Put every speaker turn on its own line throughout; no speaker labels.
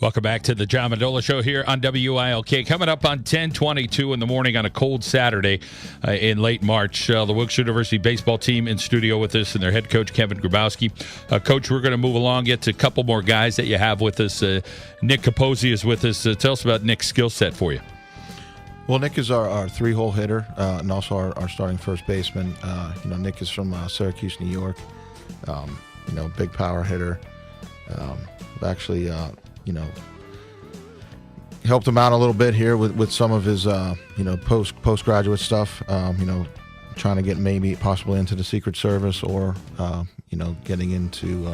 Welcome back to the John Mendola Show here on WILK. Coming up on 10:22 in the morning on a cold Saturday in late March. The Wilkes University baseball team in studio with us and their head coach, Kevin Gryboski. Coach, we're going to move along, get to a couple more guys that you have with us. Nick Capozzi is with us. Tell us about Nick's skill set for you.
Well, Nick is our three-hole hitter and also our starting first baseman. Nick is from Syracuse, New York. Big power hitter. Actually, helped him out a little bit here with some of his, postgraduate stuff. Trying to get maybe possibly into the Secret Service or, getting into,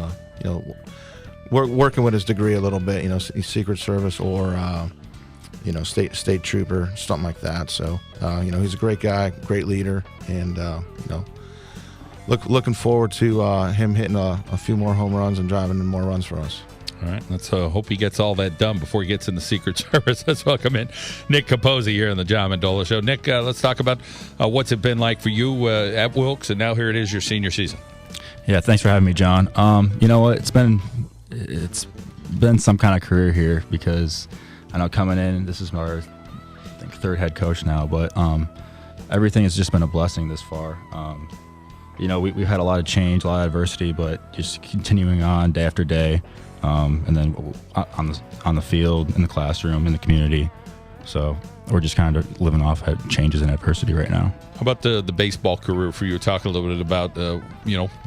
working with his degree a little bit. Secret Service or, state trooper, something like that. So, he's a great guy, great leader, and looking forward to him hitting a few more home runs and driving in more runs for us.
All right, let's hope he gets all that done before he gets in the Secret Service. Let's welcome in Nick Capozzi here on the John Mendola Show. Nick, let's talk about what's it been like for you at Wilkes, and now here it is, your senior season.
Yeah, thanks for having me, John. You know what? It's been some kind of career here because I know coming in, this is our third head coach now, but everything has just been a blessing this far. We've had a lot of change, a lot of adversity, but just continuing on day after day. And then on the field, in the classroom, in the community. So we're just kind of living off changes in adversity right now.
How about the baseball career for you? Talk a little bit about,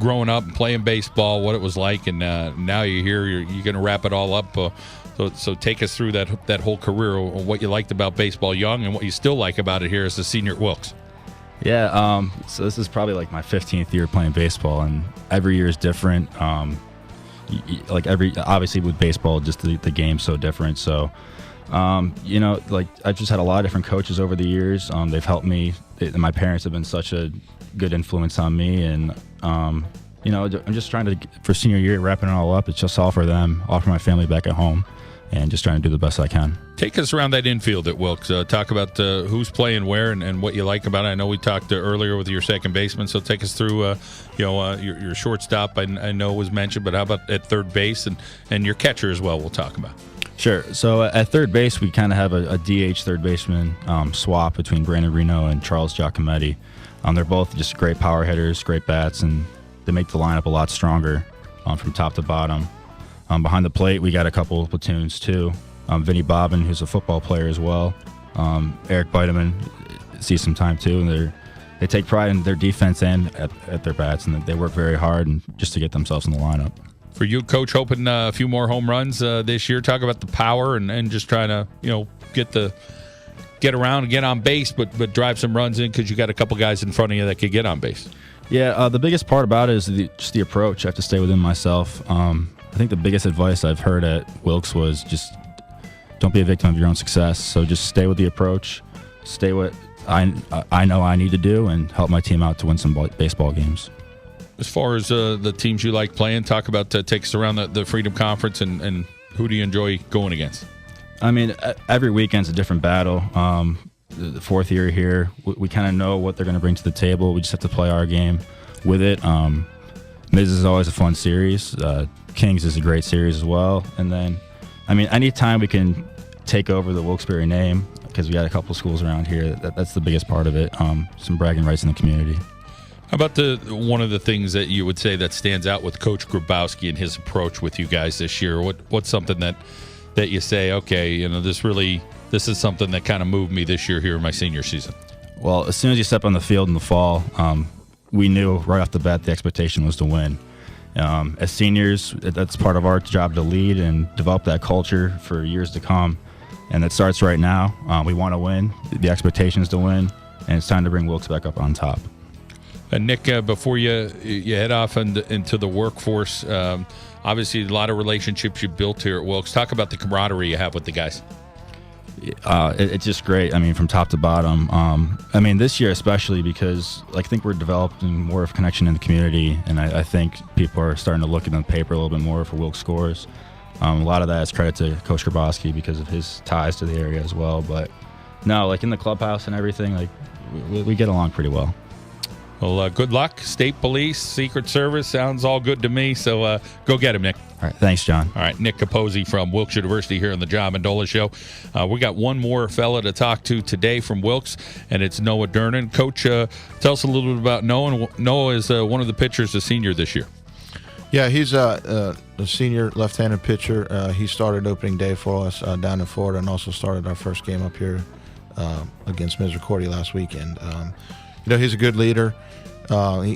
growing up and playing baseball, what it was like, and now you're here, you're going to wrap it all up. So take us through that whole career, what you liked about baseball young and what you still like about it here as a senior at Wilkes.
Yeah, so this is probably like my 15th year playing baseball, and every year is different. Obviously with baseball, just the game's so different. So, I've just had a lot of different coaches over the years. They've helped me. My parents have been such a good influence on me, and I'm just trying to, for senior year, wrapping it all up. It's just all for them, all for my family back at home, and just trying to do the best I can.
Take us around that infield at Wilkes. Talk about who's playing where and what you like about it. I know we talked earlier with your second baseman, so take us through your shortstop. I know was mentioned, but how about at third base and your catcher as well? We'll talk about.
Sure. So at third base, we kind of have a DH third baseman swap between Brandon Reno and Charles Giacometti. They're both just great power hitters, great bats, and they make the lineup a lot stronger from top to bottom. Behind the plate, we got a couple of platoons too. Vinny Bobbin, who's a football player as well. Eric Bideman sees some time too, and they take pride in their defense and at their bats, and they work very hard and just to get themselves in the lineup.
For you, Coach, hoping a few more home runs this year. Talk about the power and just trying to get around and get on base, but drive some runs in because you got a couple guys in front of you that could get on base. Yeah,
the biggest part about it is just the approach. I have to stay within myself. I think the biggest advice I've heard at Wilkes was just don't be a victim of your own success. So just stay with the approach, stay what I know I need to do, and help my team out to win some baseball games.
As far as the teams you like playing, talk about take us around the Freedom Conference and who do you enjoy going against?
I mean, every weekend's a different battle. The fourth year here, we kind of know what they're going to bring to the table. We just have to play our game with it. Miz is always a fun series. Kings is a great series as well. And then, anytime we can take over the Wilkes-Barre name, because we got a couple schools around here, that's the biggest part of it. Some bragging rights in the community.
How about one of the things that you would say that stands out with Coach Gryboski and his approach with you guys this year? What's something that you say, okay, this is something that kind of moved me this year here in my senior season?
Well, as soon as you step on the field in the fall, we knew right off the bat the expectation was to win. As seniors, that's part of our job to lead and develop that culture for years to come. And it starts right now. We want to win. The expectation is to win, and it's time to bring Wilkes back up on top.
And Nick, before you head off into the workforce, obviously a lot of relationships you built here at Wilkes. Talk about the camaraderie you have with the guys.
It's just great. From top to bottom. This year especially because I think we're developing more of a connection in the community, and I think people are starting to look at the paper a little bit more for Wilkes scores. A lot of that is credit to Coach Gryboski because of his ties to the area as well. But no, in the clubhouse and everything, we get along pretty well.
Well, good luck. State Police, Secret Service, sounds all good to me. So go get him, Nick.
All right. Thanks, John.
All right, Nick Capozzi from Wilkes University here on the John Mendola Show. We got one more fella to talk to today from Wilkes, and it's Noah Durnan. Coach, tell us a little bit about Noah. Noah is one of the pitchers, a senior this year.
Yeah, he's a senior left-handed pitcher. He started opening day for us down in Florida, and also started our first game up here against Misericordia last weekend. He's a good leader.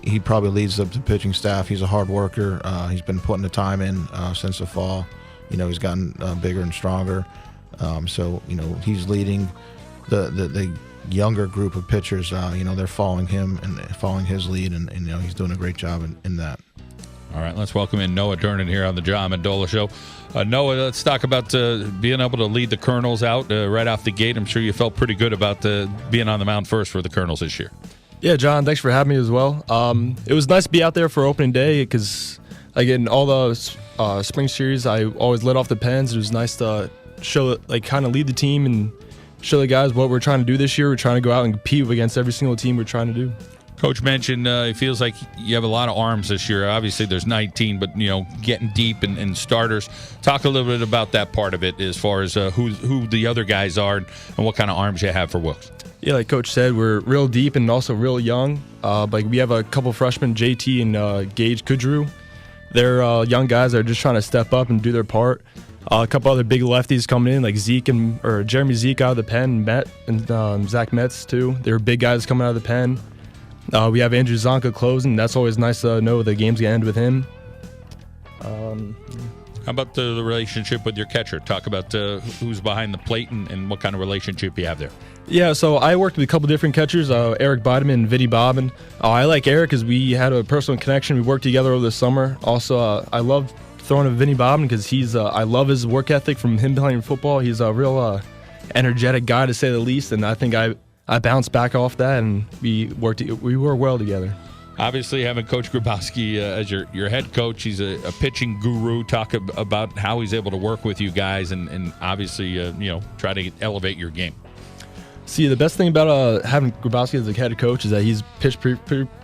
He probably leads the pitching staff. He's a hard worker. He's been putting the time in since the fall. He's gotten bigger and stronger. So he's leading the younger group of pitchers. They're following him and following his lead, and he's doing a great job in that.
All right, let's welcome in Noah Durnan here on the John Mendola Show. Noah, let's talk about being able to lead the Colonels out right off the gate. I'm sure you felt pretty good about being on the mound first for the Colonels this year.
Yeah, John, thanks for having me as well. It was nice to be out there for opening day because, in all the spring series, I always led off the pens. It was nice to show, kind of lead the team and show the guys what we're trying to do this year. We're trying to go out and compete against every single team we're trying to do.
Coach mentioned it feels like you have a lot of arms this year. Obviously, there's 19, but, getting deep and starters. Talk a little bit about that part of it as far as who the other guys are and what kind of arms you have for Wilkes.
Yeah, like Coach said, we're real deep and also real young. We have a couple freshmen, JT and Gage Kudrew. They're young guys that are just trying to step up and do their part. A couple other big lefties coming in, like Jeremy Zeke out of the pen, and Zach Metz too. They're big guys coming out of the pen. We have Andrew Zonka closing. That's always nice to know the game's going to end with him.
How about the relationship with your catcher? Talk about who's behind the plate and what kind of relationship you have there.
Yeah, so I worked with a couple different catchers, Eric Bideman and Vinny Bobbin. I like Eric because we had a personal connection. We worked together over the summer. Also, I love throwing to Vinny Bobbin because I love his work ethic from him playing football. He's a real energetic guy, to say the least, and I think I bounced back off that, and we worked well together.
Obviously, having Coach Gryboski as your head coach, he's a pitching guru. Talk about how he's able to work with you guys and obviously, try to elevate your game.
See, the best thing about having Gryboski as a head coach is that he's pitched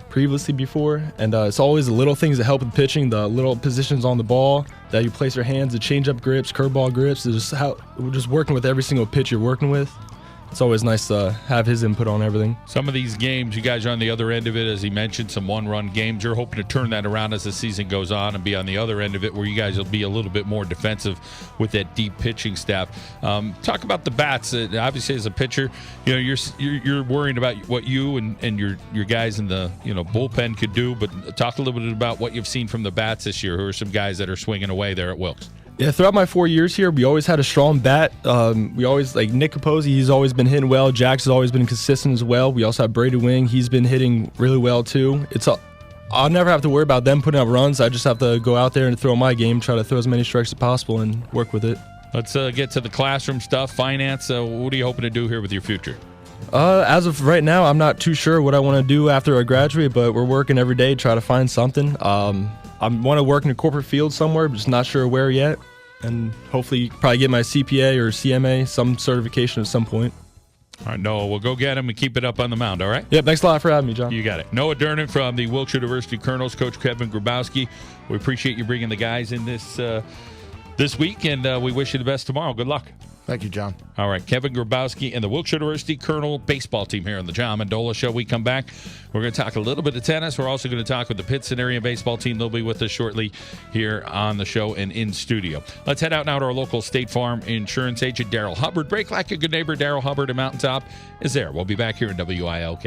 previously before, and it's always the little things that help with pitching, the little positions on the ball that you place your hands, the change-up grips, curveball grips. It's just we're just working with every single pitch you're working with. It's always nice to have his input on everything.
Some of these games, you guys are on the other end of it, as he mentioned, some one-run games. You're hoping to turn that around as the season goes on and be on the other end of it where you guys will be a little bit more defensive with that deep pitching staff. Talk about the bats. Obviously, as a pitcher, you're worrying about what you and your guys in the bullpen could do, but talk a little bit about what you've seen from the bats this year. Who are some guys that are swinging away there at Wilkes?
Yeah, throughout my 4 years here, we always had a strong bat. We always, Nick Capozzi, he's always been hitting well. Jax has always been consistent as well. We also have Brady Wing. He's been hitting really well, too. I'll never have to worry about them putting up runs. I just have to go out there and throw my game, try to throw as many strikes as possible, and work with it.
Let's get to the classroom stuff, finance. What are you hoping to do here with your future?
As of right now, I'm not too sure what I want to do after I graduate, but we're working every day to try to find something. I want to work in a corporate field somewhere, but just not sure where yet. And hopefully probably get my CPA or CMA, some certification at some point.
All right, Noah, we'll go get him and keep it up on the mound, all right?
Yep, thanks a lot for having me, John.
You got it. Noah Durnan from the Wilkes University Colonels, Coach Kevin Gryboski. We appreciate you bringing the guys in this week, and we wish you the best tomorrow. Good luck.
Thank you, John.
All right, Kevin Gryboski and the Wilkes University Colonel baseball team here on the John Mendola Show. We come back, we're going to talk a little bit of tennis. We're also going to talk with the Pittston area baseball team. They'll be with us shortly here on the show and in studio. Let's head out now to our local State Farm insurance agent, Daryl Hubbard. Break like a good neighbor. Daryl Hubbard at Mountaintop is there. We'll be back here in WILK.